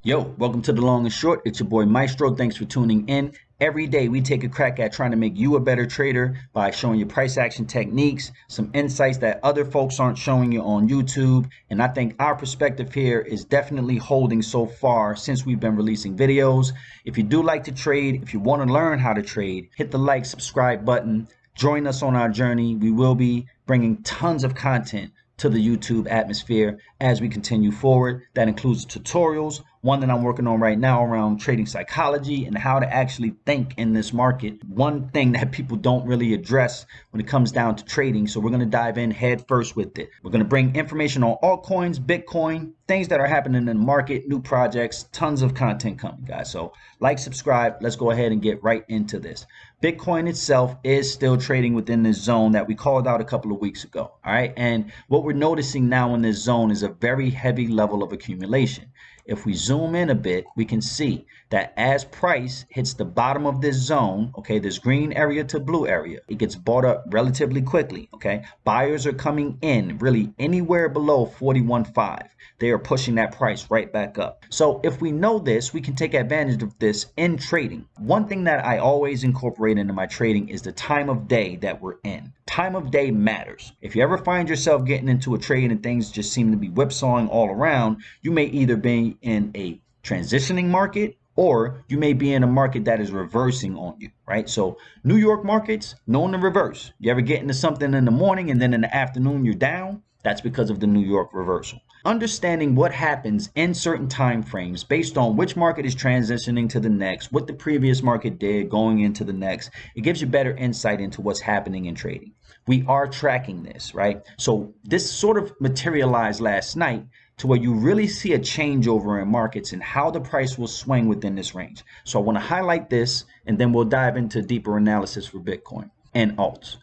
Yo, welcome to The Long and Short. It's your boy Maestro. Thanks for tuning in. Every day we take a crack at trying to make you a better trader by showing you price action techniques, some insights that other folks aren't showing you on YouTube. And I think our perspective here is definitely holding so far since we've been releasing videos. If you do like to trade, if you want to learn how to trade, hit the like, subscribe button. Join us on our journey. We will be bringing tons of content to the YouTube atmosphere as we continue forward. That includes tutorials, one that I'm working on right now around trading psychology and how to actually think in this market. One thing that people don't really address when it comes down to trading. So we're going to dive in head first with it. We're going to bring information on altcoins, Bitcoin, things that are happening in the market, new projects, tons of content coming, guys. So like, subscribe. Let's go ahead and get right into this. Bitcoin itself is still trading within this zone that we called out a couple of weeks ago. All right. And what we're noticing now in this zone is a very heavy level of accumulation. If we zoom in a bit, we can see that as price hits the bottom of this zone, okay, this green area to blue area, it gets bought up relatively quickly, okay? Buyers are coming in really anywhere below 41.5. They are pushing that price right back up. So if we know this, we can take advantage of this in trading. One thing that I always incorporate into my trading is the time of day that we're in. Time of day matters. If you ever find yourself getting into a trade and things just seem to be whipsawing all around, you may either be in a transitioning market or you may be in a market that is reversing on you, right? So New York markets, known to reverse. You ever get into something in the morning and then in the afternoon you're down? That's because of the New York reversal. Understanding what happens in certain time frames based on which market is transitioning to the next, what the previous market did going into the next, it gives you better insight into what's happening in trading. We are tracking this, right? So this sort of materialized last night to where you really see a changeover in markets and how the price will swing within this range. So I want to highlight this and then we'll dive into deeper analysis for Bitcoin and alts.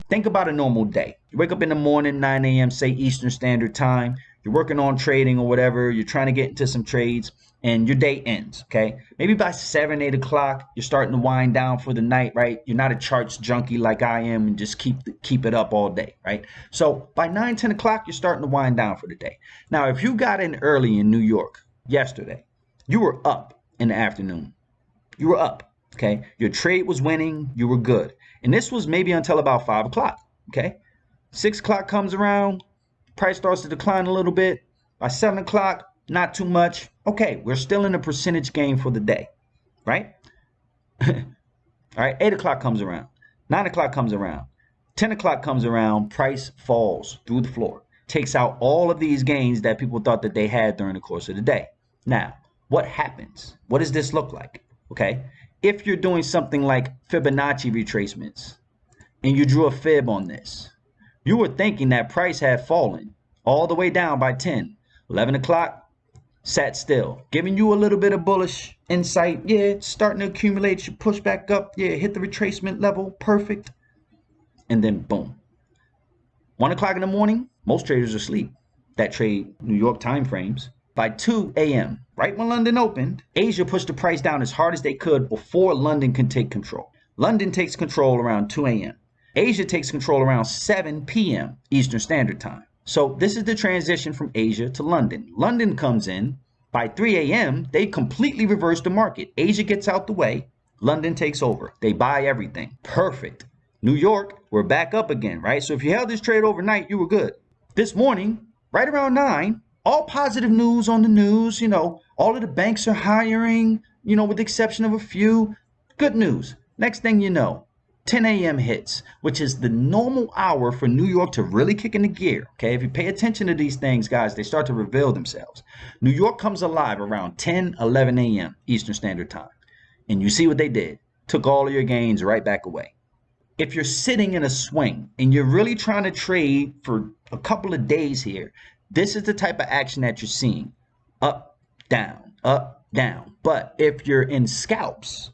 Think about a normal day. You wake up in the morning, 9 a.m., say Eastern Standard Time. You're working on trading or whatever. You're trying to get into some trades and your day ends, okay? Maybe by 7, 8 o'clock, you're starting to wind down for the night, right? You're not a charts junkie like I am and just keep it up all day, right? So by 9, 10 o'clock, you're starting to wind down for the day. Now, if you got in early in New York yesterday, you were up in the afternoon. You were up, okay? Your trade was winning. You were good. And this was maybe until about 5 o'clock, okay? 6 o'clock comes around, price starts to decline a little bit. By 7 o'clock, not too much. Okay, we're still in a percentage gain for the day, right? All right, 8 o'clock comes around, 9 o'clock comes around, 10 o'clock comes around, price falls through the floor, takes out all of these gains that people thought that they had during the course of the day. Now, what happens? What does this look like? Okay, if you're doing something like Fibonacci retracements and you drew a fib on this, you were thinking that price had fallen all the way down by 10, 11 o'clock, sat still, giving you a little bit of bullish insight. Yeah, it's starting to accumulate. You push back up. Yeah, hit the retracement level. Perfect. And then boom. 1 o'clock in the morning, most traders are asleep that trade New York time frames. By 2 a.m., right when London opened, Asia pushed the price down as hard as they could before London can take control. London takes control around 2 a.m. Asia takes control around 7 p.m. Eastern Standard Time. So this is the transition from Asia to London. London comes in. By 3 a.m., they completely reverse the market. Asia gets out the way. London takes over. They buy everything. Perfect. New York, we're back up again, right? So if you held this trade overnight, you were good. This morning, right around 9, all positive news on the news. All of the banks are hiring, with the exception of a few. Good news. Next thing you know, 10 a.m. hits, which is the normal hour for New York to really kick into gear. Okay, if you pay attention to these things, guys, they start to reveal themselves. New York comes alive around 10, 11 a.m. Eastern Standard Time. And you see what they did. Took all of your gains right back away. If you're sitting in a swing and you're really trying to trade for a couple of days here, this is the type of action that you're seeing. Up, down, up, down. But if you're in scalps,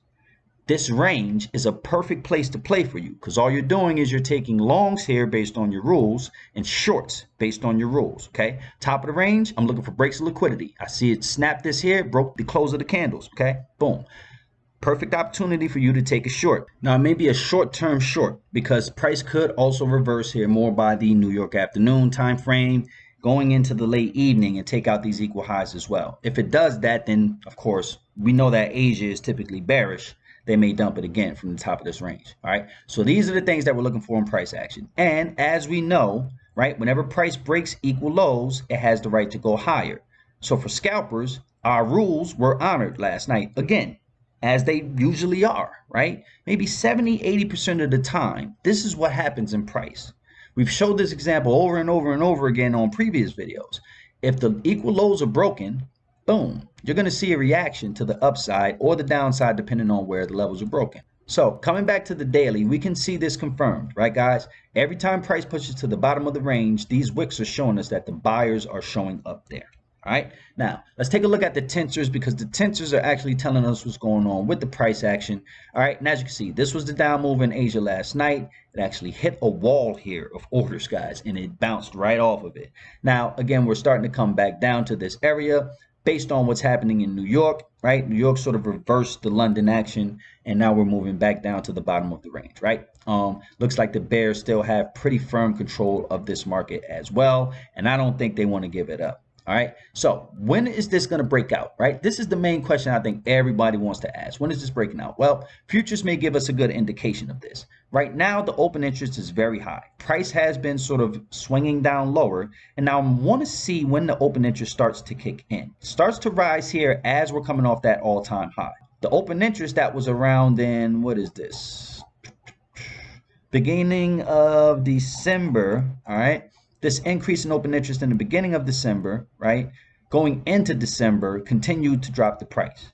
this range is a perfect place to play for you because all you're doing is you're taking longs here based on your rules and shorts based on your rules, okay? Top of the range, I'm looking for breaks of liquidity. I see it snap this here, broke the close of the candles, okay? Boom. Perfect opportunity for you to take a short. Now, it may be a short-term short because price could also reverse here more by the New York afternoon time frame, going into the late evening and take out these equal highs as well. If it does that, then of course we know that Asia is typically bearish. They may dump it again from the top of this range. All right. So these are the things that we're looking for in price action. And as we know, right, whenever price breaks equal lows, it has the right to go higher. So for scalpers, our rules were honored last night again, as they usually are, right? Maybe 70–80% of the time, this is what happens in price. We've showed this example over and over and over again on previous videos. If the equal lows are broken, boom, you're going to see a reaction to the upside or the downside depending on where the levels are broken. So coming back to the daily, we can see this confirmed, right, guys? Every time price pushes to the bottom of the range, these wicks are showing us that the buyers are showing up there. All right, now let's take a look at the tensors, because the tensors are actually telling us what's going on with the price action. All right, and as you can see, this was the down move in Asia last night. It actually hit a wall here of orders, guys, and it bounced right off of it. Now, again, we're starting to come back down to this area based on what's happening in New York, right? New York sort of reversed the London action, and now we're moving back down to the bottom of the range, right? Looks like the bears still have pretty firm control of this market as well, and I don't think they want to give it up. All right, so when is this going to break out, right? This is the main question I think everybody wants to ask. When is this breaking out? Well, futures may give us a good indication of this. Right now, the open interest is very high. Price has been sort of swinging down lower, and now I want to see when the open interest starts to kick in. It starts to rise here as we're coming off that all-time high. The open interest that was around in, what is this? Beginning of December, all right? This increase in open interest in the beginning of December, right, going into December, continued to drop the price.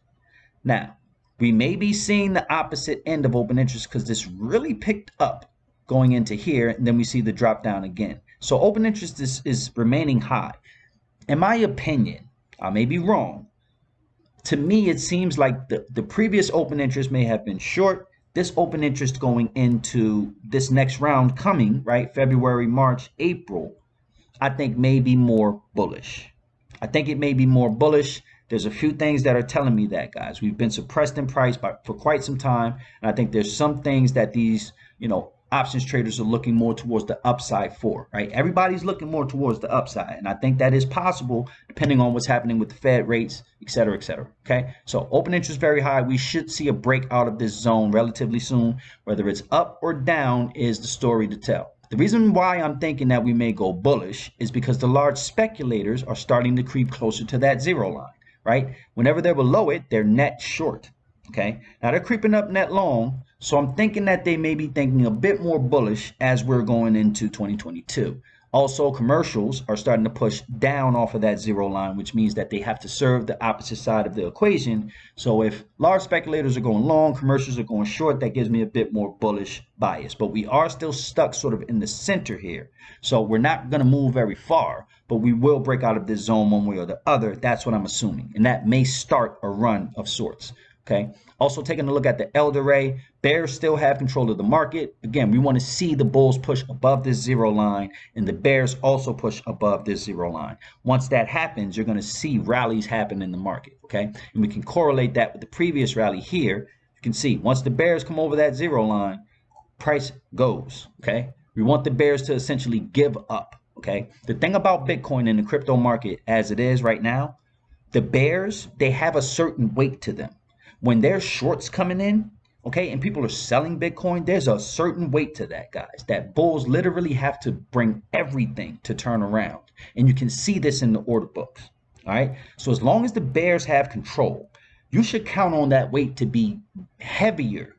Now, we may be seeing the opposite end of open interest because this really picked up going into here, and then we see the drop down again. So open interest is remaining high. In my opinion, I may be wrong. To me, it seems like the previous open interest may have been short. This open interest going into this next round coming, right, February, March, April, I think may be more bullish. I think it may be more bullish. There's a few things that are telling me that, guys. We've been suppressed in price for quite some time, and I think there's some things that these, options traders are looking more towards the upside for, right? Everybody's looking more towards the upside, and I think that is possible depending on what's happening with the Fed rates, et cetera, okay? So open interest very high. We should see a break out of this zone relatively soon. Whether it's up or down is the story to tell. The reason why I'm thinking that we may go bullish is because the large speculators are starting to creep closer to that zero line, right? Whenever they're below it, they're net short, okay? Now they're creeping up net long, so I'm thinking that they may be thinking a bit more bullish as we're going into 2022. Also, commercials are starting to push down off of that zero line, which means that they have to serve the opposite side of the equation. So if large speculators are going long, commercials are going short, that gives me a bit more bullish bias. But we are still stuck sort of in the center here. So we're not going to move very far, but we will break out of this zone one way or the other. That's what I'm assuming. And that may start a run of sorts. Okay. Also taking a look at the elder ray, bears still have control of the market. Again, we want to see the bulls push above this zero line and the bears also push above this zero line. Once that happens, you're going to see rallies happen in the market. Okay. And we can correlate that with the previous rally here. You can see once the bears come over that zero line, price goes. Okay. We want the bears to essentially give up. Okay. The thing about Bitcoin in the crypto market as it is right now, the bears, they have a certain weight to them. When there's shorts coming in, okay, and people are selling Bitcoin, there's a certain weight to that, guys. That bulls literally have to bring everything to turn around. And you can see this in the order books, all right? So as long as the bears have control, you should count on that weight to be heavier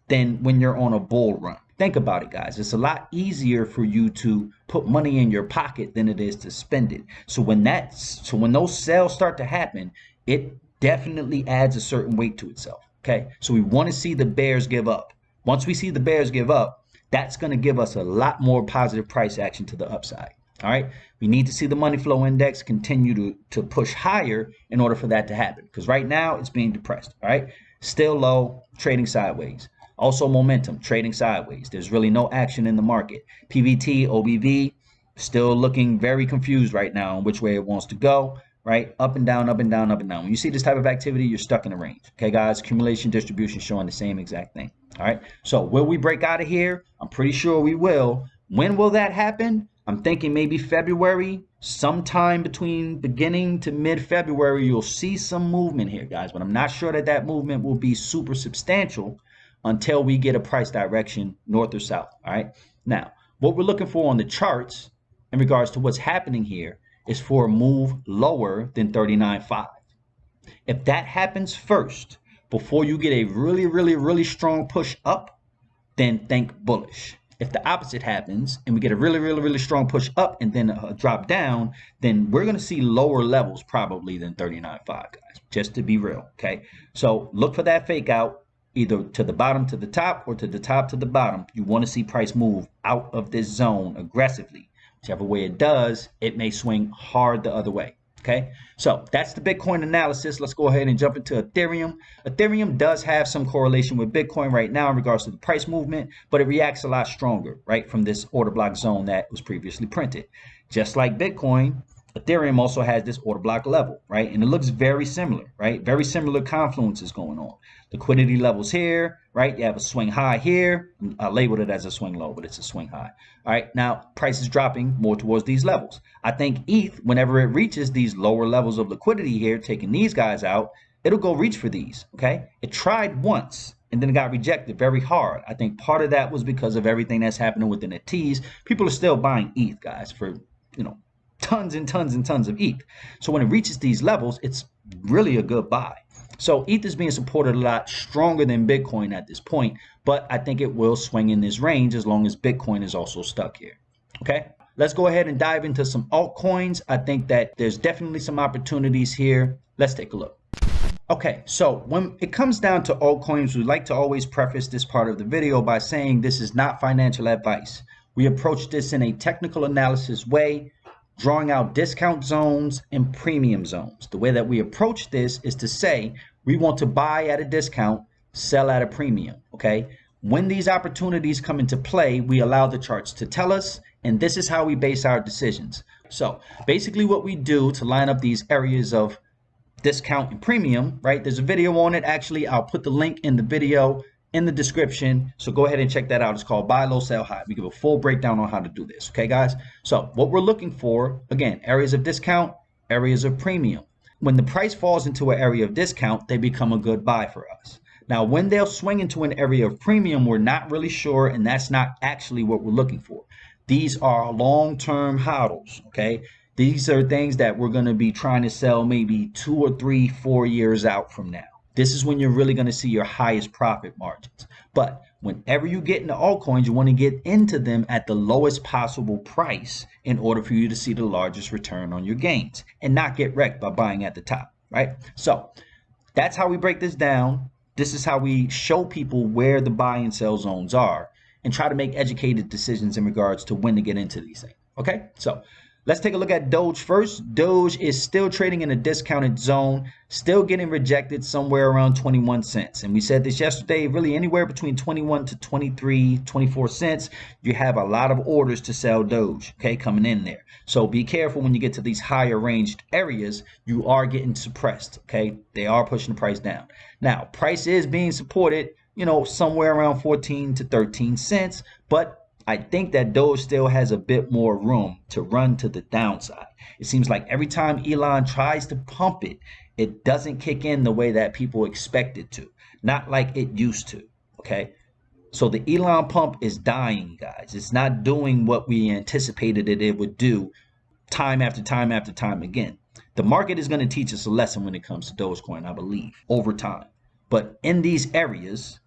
than when you're on a bull run. Think about it, guys. It's a lot easier for you to put money in your pocket than it is to spend it. So when those sales start to happen, it definitely adds a certain weight to itself. Okay, so we want to see the bears give up. Once we see the bears give up, that's going to give us a lot more positive price action to the upside. All right, we need to see the money flow index continue to push higher in order for that to happen, because right now it's being depressed. All right, still low, trading sideways. Also momentum, trading sideways. There's really no action in the market. PVT, OBV, still looking very confused right now on which way it wants to go. Right? Up and down, up and down, up and down. When you see this type of activity, you're stuck in a range. Okay, guys? Accumulation, distribution showing the same exact thing. All right? So will we break out of here? I'm pretty sure we will. When will that happen? I'm thinking maybe February, sometime between beginning to mid-February, you'll see some movement here, guys. But I'm not sure that that movement will be super substantial until we get a price direction north or south, all right? Now, what we're looking for on the charts in regards to what's happening here is for a move lower than 39.5. If that happens first, before you get a really strong push up, then think bullish. If the opposite happens and we get a really strong push up and then a drop down, then we're going to see lower levels probably than 39.5, guys, just to be real, okay? So look for that fake out, either to the bottom to the top or to the top to the bottom. You want to see price move out of this zone aggressively. Whichever way it does, it may swing hard the other way. Okay, so that's the Bitcoin analysis. Let's go ahead and jump into Ethereum. Ethereum does have some correlation with Bitcoin right now in regards to the price movement, but it reacts a lot stronger, right, from this order block zone that was previously printed. Just like Bitcoin, Ethereum also has this order block level, right, and it looks very similar, right? Very similar confluences going on. Liquidity levels here, right? You have a swing high here. I labeled it as a swing low, but it's a swing high. All right, now price is dropping more towards these levels. I think ETH, whenever it reaches these lower levels of liquidity here, taking these guys out, it'll go reach for these, okay? It tried once and then it got rejected very hard. I think part of that was because of everything that's happening within the T's. People are still buying ETH, guys, for, you know, tons and tons and tons of ETH. So when it reaches these levels, it's really a good buy. So ETH is being supported a lot stronger than Bitcoin at this point, but I think it will swing in this range as long as Bitcoin is also stuck here. Okay, let's go ahead and dive into some altcoins. I think that there's definitely some opportunities here. Let's take a look. Okay, so when it comes down to altcoins, we like to always preface this part of the video by saying this is not financial advice. We approach this in a technical analysis way, drawing out discount zones and premium zones. The way that we approach this is to say we want to buy at a discount, sell at a premium, okay? When these opportunities come into play, we allow the charts to tell us, and this is how we base our decisions. So basically what we do to line up these areas of discount and premium, right? There's a video on it. Actually, I'll put the link in the video in the description. So go ahead and check that out. It's called Buy Low, Sell High. We give a full breakdown on how to do this. Okay, guys? So what we're looking for, again, areas of discount, areas of premium. When the price falls into an area of discount, they become a good buy for us. Now, when they'll swing into an area of premium, we're not really sure, and that's not actually what we're looking for. These are long-term hodls, okay? These are things that we're going to be trying to sell maybe 2 or 3, 4 years out from now. This is when you're really going to see your highest profit margins. But whenever you get into altcoins, you want to get into them at the lowest possible price in order for you to see the largest return on your gains and not get wrecked by buying at the top, right? So that's how we break this down. This is how we show people where the buy and sell zones are and try to make educated decisions in regards to when to get into these things, okay? So let's take a look at Doge first. Doge is still trading in a discounted zone, still getting rejected somewhere around 21 cents. And we said this yesterday, really anywhere between 21 to 23, 24 cents, you have a lot of orders to sell Doge, okay, coming in there. So be careful when you get to these higher ranged areas, you are getting suppressed, okay? They are pushing the price down. Now, price is being supported, you know, somewhere around 14 to 13 cents, but I think that Doge still has a bit more room to run to the downside. It seems like every time Elon tries to pump it, it doesn't kick in the way that people expect it to. Not like it used to, okay? So the Elon pump is dying, guys. It's not doing what we anticipated it would do time after time after time again. The market is going to teach us a lesson when it comes to Dogecoin, I believe, over time. But in these areas,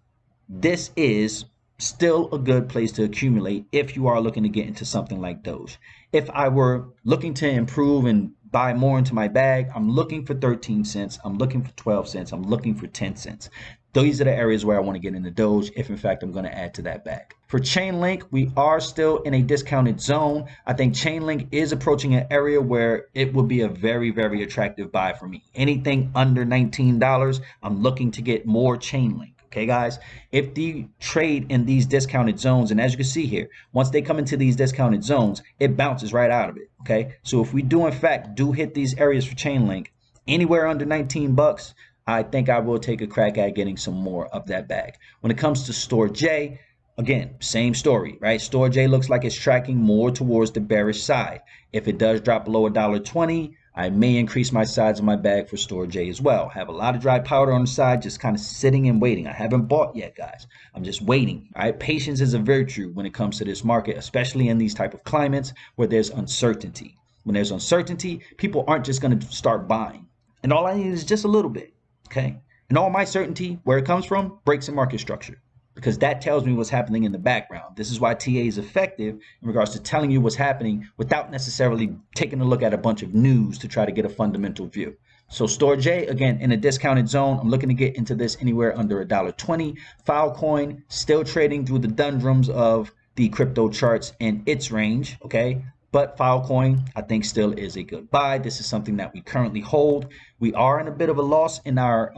this is still a good place to accumulate if you are looking to get into something like Doge. If I were looking to improve and buy more into my bag, I'm looking for 13 cents, I'm looking for 12 cents, I'm looking for 10 cents. These are the areas where I want to get into Doge if in fact I'm going to add to that bag. For Chainlink, we are still in a discounted zone. I think Chainlink is approaching an area where it will be a very, very attractive buy for me. Anything under $19, I'm looking to get more Chainlink. Okay, guys, if they trade in these discounted zones, and as you can see here, once they come into these discounted zones, it bounces right out of it. Okay, so if we do in fact hit these areas for Chainlink anywhere under 19 bucks, I think I will take a crack at getting some more of that bag. When it comes to Store J, Again, same story, right? Store J looks like it's tracking more towards the bearish side. If it does drop below $1.20, I may increase my size of my bag for Store J as well. Have a lot of dry powder on the side, just kind of sitting and waiting. I haven't bought yet, guys. I'm just waiting. All right, patience is a virtue when it comes to this market, especially in these type of climates where there's uncertainty. When there's uncertainty, people aren't just going to start buying. And all I need is just a little bit, okay? And all my certainty, where it comes from, breaks in market structure, because that tells me what's happening in the background. This is why TA is effective in regards to telling you what's happening without necessarily taking a look at a bunch of news to try to get a fundamental view. So Store J, again, in a discounted zone. I'm looking to get into this anywhere under $1.20. Filecoin still trading through the doldrums of the crypto charts and its range, okay? But Filecoin, I think, still is a good buy. This is something that we currently hold. We are in a bit of a loss in our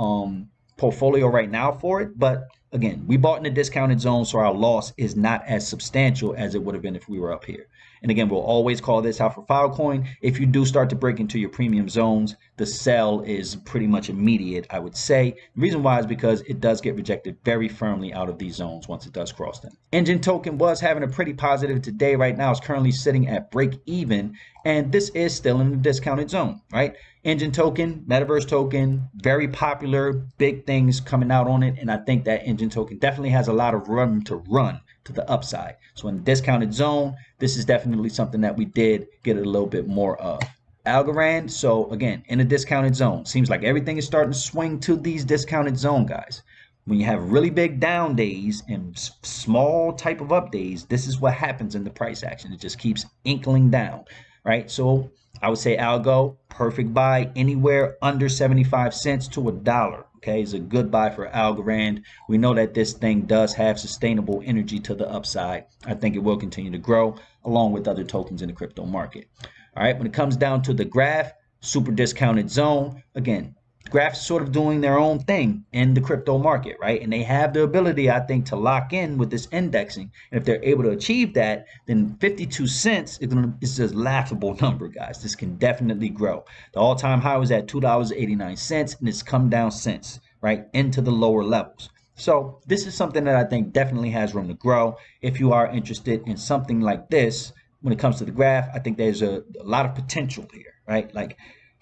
portfolio right now for it, but again, we bought in a discounted zone, so our loss is not as substantial as it would have been if we were up here. And again, we'll always call this out for Filecoin. If you do start to break into your premium zones, the sell is pretty much immediate, I would say. The reason why is because it does get rejected very firmly out of these zones once it does cross them. Engine token was having a pretty positive today. Right now, it's currently sitting at break even, and this is still in the discounted zone, right? Engine token, metaverse token, very popular, big things coming out on it. And I think that Engine token definitely has a lot of room to run to the upside. So in the discounted zone, this is definitely something that we did get a little bit more of. Algorand, so again, in a discounted zone. Seems like everything is starting to swing to these discounted zone, guys. When you have really big down days and small type of up days, this is what happens in the price action. It just keeps inkling down, right? So I would say Algo, perfect buy anywhere under 75 cents to $1. Okay, is a good buy for Algorand. We know that this thing does have sustainable energy to the upside. I think it will continue to grow along with other tokens in the crypto market. All right, when it comes down to the graph, super discounted zone. Again, graphs sort of doing their own thing in the crypto market, right? And they have the ability, I think, to lock in with this indexing. And if they're able to achieve that, then 52 cents is a laughable number, guys. This can definitely grow. The all-time high was at $2.89, and it's come down since, right, into the lower levels. So this is something that I think definitely has room to grow. If you are interested in something like this, when it comes to the graph, I think there's a lot of potential here, right? Like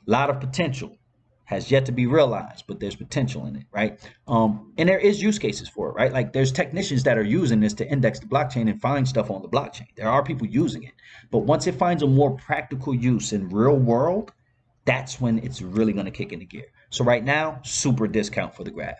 a lot of potential. Has yet to be realized, but there's potential in it, right? And there is use cases for it, right? Like there's technicians that are using this to index the blockchain and find stuff on the blockchain. There are people using it, but once it finds a more practical use in real world, that's when it's really going to kick into gear. So right now, super discount for the graph.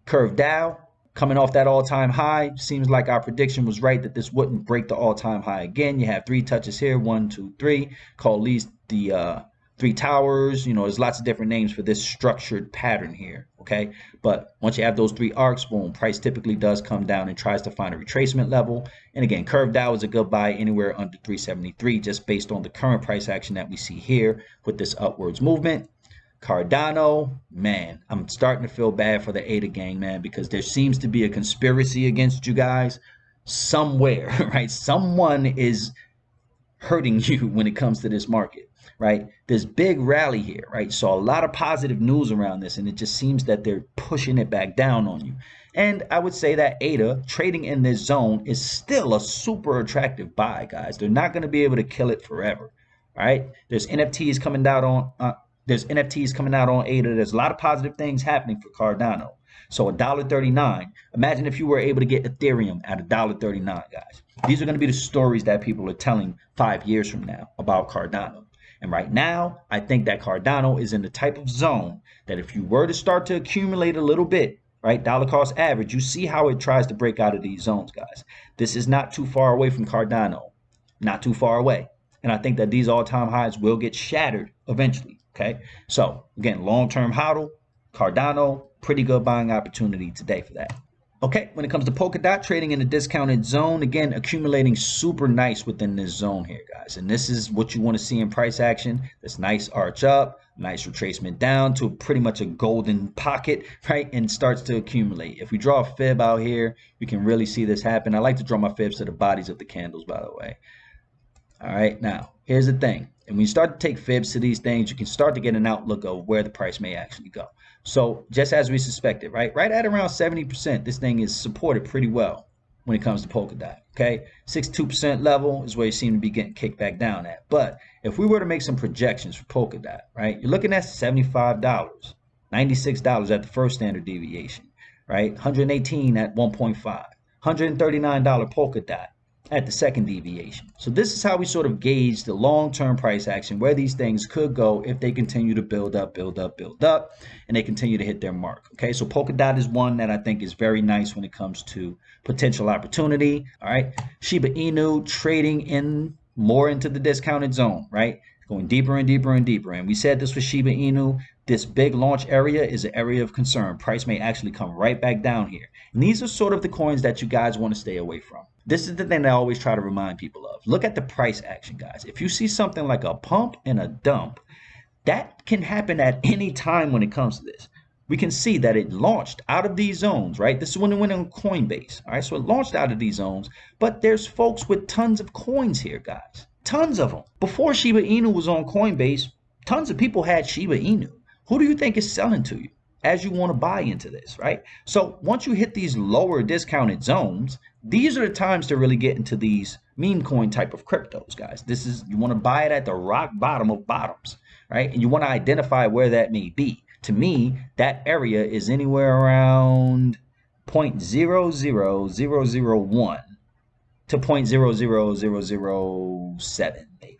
Curve Dow coming off that all-time high. Seems like our prediction was right that this wouldn't break the all-time high again. You have three touches here, 1, 2, 3. Call these the three towers. You know, there's lots of different names for this structured pattern here, okay? But once you have those three arcs, boom, price typically does come down and tries to find a retracement level. And again, Curve Dow is a good buy anywhere under 373, just based on the current price action that we see here with this upwards movement. Cardano, man, I'm starting to feel bad for the ADA gang, man, because there seems to be a conspiracy against you guys somewhere, right? Someone is hurting you when it comes to this market, right? This big rally here, right? So a lot of positive news around this, and it just seems that they're pushing it back down on you. And I would say that ADA trading in this zone is still a super attractive buy, guys. They're not going to be able to kill it forever, right? There's NFTs coming out on ADA. There's a lot of positive things happening for Cardano. So $1.39. Imagine if you were able to get Ethereum at $1.39, guys. These are going to be the stories that people are telling 5 years from now about Cardano. And right now, I think that Cardano is in the type of zone that if you were to start to accumulate a little bit, right, dollar cost average, you see how it tries to break out of these zones, guys. This is not too far away from Cardano. Not too far away. And I think that these all-time highs will get shattered eventually, okay? So, again, long-term hodl, Cardano, pretty good buying opportunity today for that. Okay, when it comes to Polkadot, trading in a discounted zone, again, accumulating super nice within this zone here, guys. And this is what you want to see in price action. This nice arch up, nice retracement down to pretty much a golden pocket, right? And starts to accumulate. If we draw a fib out here, you can really see this happen. I like to draw my fibs to the bodies of the candles, by the way. All right, now, here's the thing. And when you start to take fibs to these things, you can start to get an outlook of where the price may actually go. So just as we suspected, right at around 70%, this thing is supported pretty well. when it comes to Polkadot. Okay, 62% level is where you seem to be getting kicked back down at. But if we were to make some projections for Polkadot, right, you're looking at $75, $96 at the first standard deviation, right, 118 at 1.5, $139 Polkadot at the second deviation. So this is how we sort of gauge the long-term price action, where these things could go if they continue to build up, and they continue to hit their mark. Okay, so Polkadot is one that I think is very nice when it comes to potential opportunity. All right, Shiba Inu trading in more into the discounted zone, right? Going deeper and deeper and deeper. And we said this with Shiba Inu, this big launch area is an area of concern. Price may actually come right back down here. And these are sort of the coins that you guys want to stay away from. This is the thing that I always try to remind people of. Look at the price action, guys. If you see something like a pump and a dump, that can happen at any time when it comes to this. We can see that it launched out of these zones, right? This is when it went on Coinbase, all right? So it launched out of these zones, but there's folks with tons of coins here, guys. Tons of them. Before Shiba Inu was on Coinbase, tons of people had Shiba Inu. Who do you think is selling to you as you want to buy into this, right? So once you hit these lower discounted zones, these are the times to really get into these meme coin type of cryptos, guys. This is, you want to buy it at the rock bottom of bottoms, right? And you want to identify where that may be. To me, that area is anywhere around 0.00001 to 0.00007 maybe.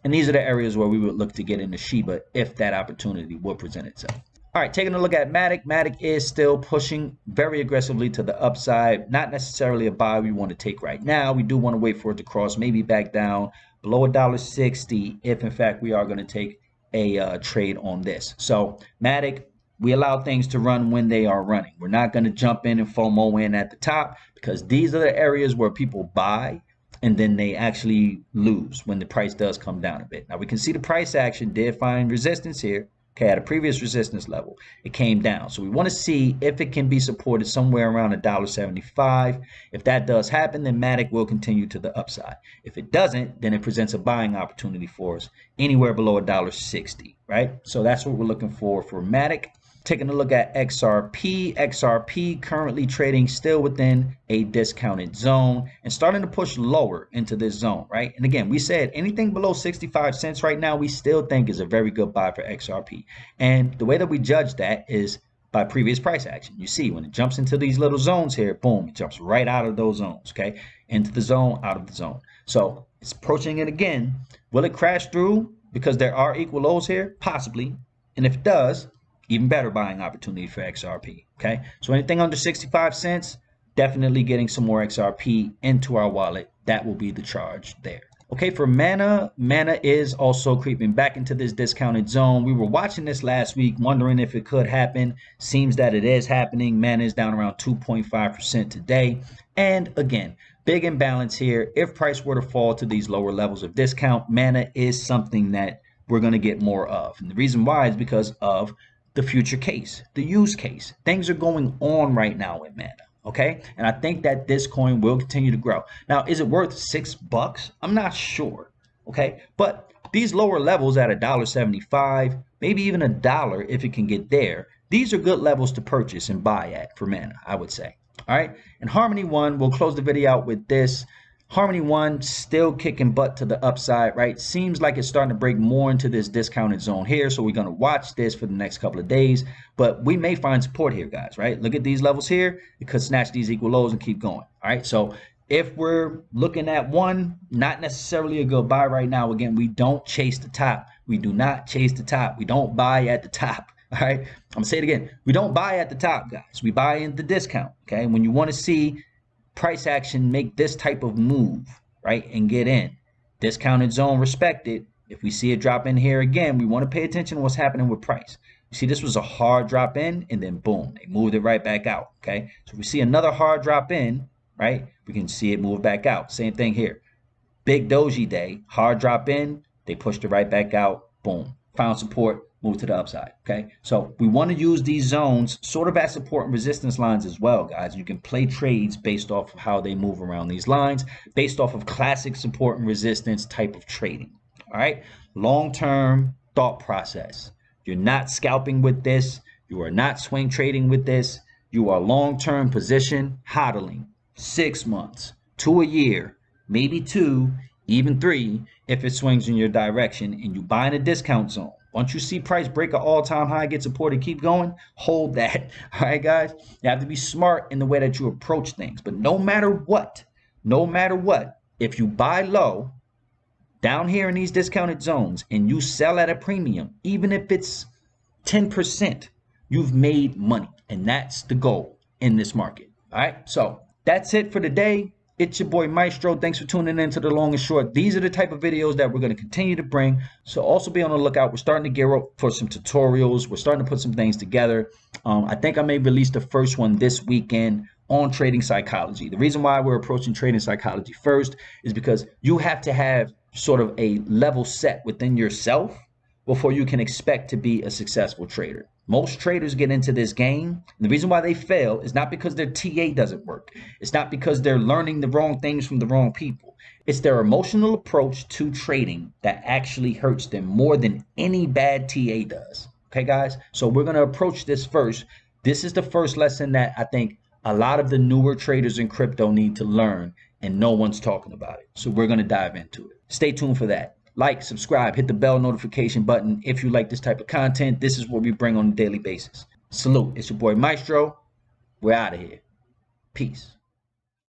And these are the areas where we would look to get into Shiba if that opportunity will present itself. All right, taking a look at Matic. Matic is still pushing very aggressively to the upside. Not necessarily a buy we want to take right now. We do want to wait for it to cross, maybe back down below $1.60 if in fact we are going to take a trade on this. So Matic, we allow things to run when they are running. We're not going to jump in and FOMO in at the top, because these are the areas where people buy and then they actually lose when the price does come down a bit. Now we can see the price action did find resistance here. Okay, at a previous resistance level, it came down. So we want to see if it can be supported somewhere around $1.75. If that does happen, then Matic will continue to the upside. If it doesn't, then it presents a buying opportunity for us anywhere below $1.60, right? So that's what we're looking for Matic. Taking a look at XRP. XRP currently trading still within a discounted zone and starting to push lower into this zone, right? And again, we said anything below 65 cents right now, we still think is a very good buy for XRP. And the way that we judge that is by previous price action. You see, when it jumps into these little zones here, boom, it jumps right out of those zones, okay? Into the zone, out of the zone. So it's approaching it again. Will it crash through because there are equal lows here? Possibly. And if it does, even better buying opportunity for XRP, okay? So anything under 65 cents, definitely getting some more XRP into our wallet. That will be the charge there. Okay, for Mana, Mana is also creeping back into this discounted zone. We were watching this last week, wondering if it could happen. Seems that it is happening. Mana is down around 2.5% today. And again, big imbalance here. If price were to fall to these lower levels of discount, Mana is something that we're going to get more of. And the reason why is because of the future case, the use case. Things are going on right now with Mana, okay? And I think that this coin will continue to grow. Now, is it worth $6? I'm not sure, okay? But these lower levels at $1.75, maybe even $1 if it can get there, these are good levels to purchase and buy at for Mana, I would say. All right, and Harmony One, we'll close the video out with this. Harmony One still kicking butt to the upside, right? Seems like it's starting to break more into this discounted zone here. So we're going to watch this for the next couple of days, but we may find support here, guys, right? Look at these levels here. It could snatch these equal lows and keep going. All right. So if we're looking at one, not necessarily a good buy right now. Again, we don't chase the top. We do not chase the top. We don't buy at the top. All right. I'm gonna say it again. We don't buy at the top, guys. We buy in the discount. Okay. When you want to see price action make this type of move, right, and get in discounted zone respected, if we see it drop in here again, we want to pay attention to what's happening with price. You see, this was a hard drop in and then boom, they moved it right back out. Okay, so if we see another hard drop in, right, we can see it move back out. Same thing here. Big Doge day, hard drop in, they pushed it right back out. Boom, found support, move to the upside. Okay, so we want to use these zones sort of as support and resistance lines as well, guys. You can play trades based off of how they move around these lines, based off of classic support and resistance type of trading. All right, long-term thought process. You're not scalping with this. You are not swing trading with this. You are long-term position hodling. 6 months to a year, maybe 2, even 3 if it swings in your direction and you buy in a discount zone. Once you see price break an all-time high, get supported, keep going, hold that. All right, guys? You have to be smart in the way that you approach things. But no matter what, if you buy low down here in these discounted zones and you sell at a premium, even if it's 10%, you've made money. And that's the goal in this market. All right, so that's it for today. It's your boy Maestro. Thanks for tuning in to The Long and Short. These are the type of videos that we're going to continue to bring. So also be on the lookout. We're starting to gear up for some tutorials. We're starting to put some things together. I think I may release the first one this weekend on trading psychology. The reason why we're approaching trading psychology first is because you have to have sort of a level set within yourself before you can expect to be a successful trader. Most traders get into this game, and the reason why they fail is not because their TA doesn't work. It's not because they're learning the wrong things from the wrong people. It's their emotional approach to trading that actually hurts them more than any bad TA does. Okay, guys? So we're going to approach this first. This is the first lesson that I think a lot of the newer traders in crypto need to learn, and no one's talking about it. So we're going to dive into it. Stay tuned for that. Like, subscribe, hit the bell notification button if you like this type of content. This is what we bring on a daily basis. Salute. It's your boy Maestro. We're out of here. Peace.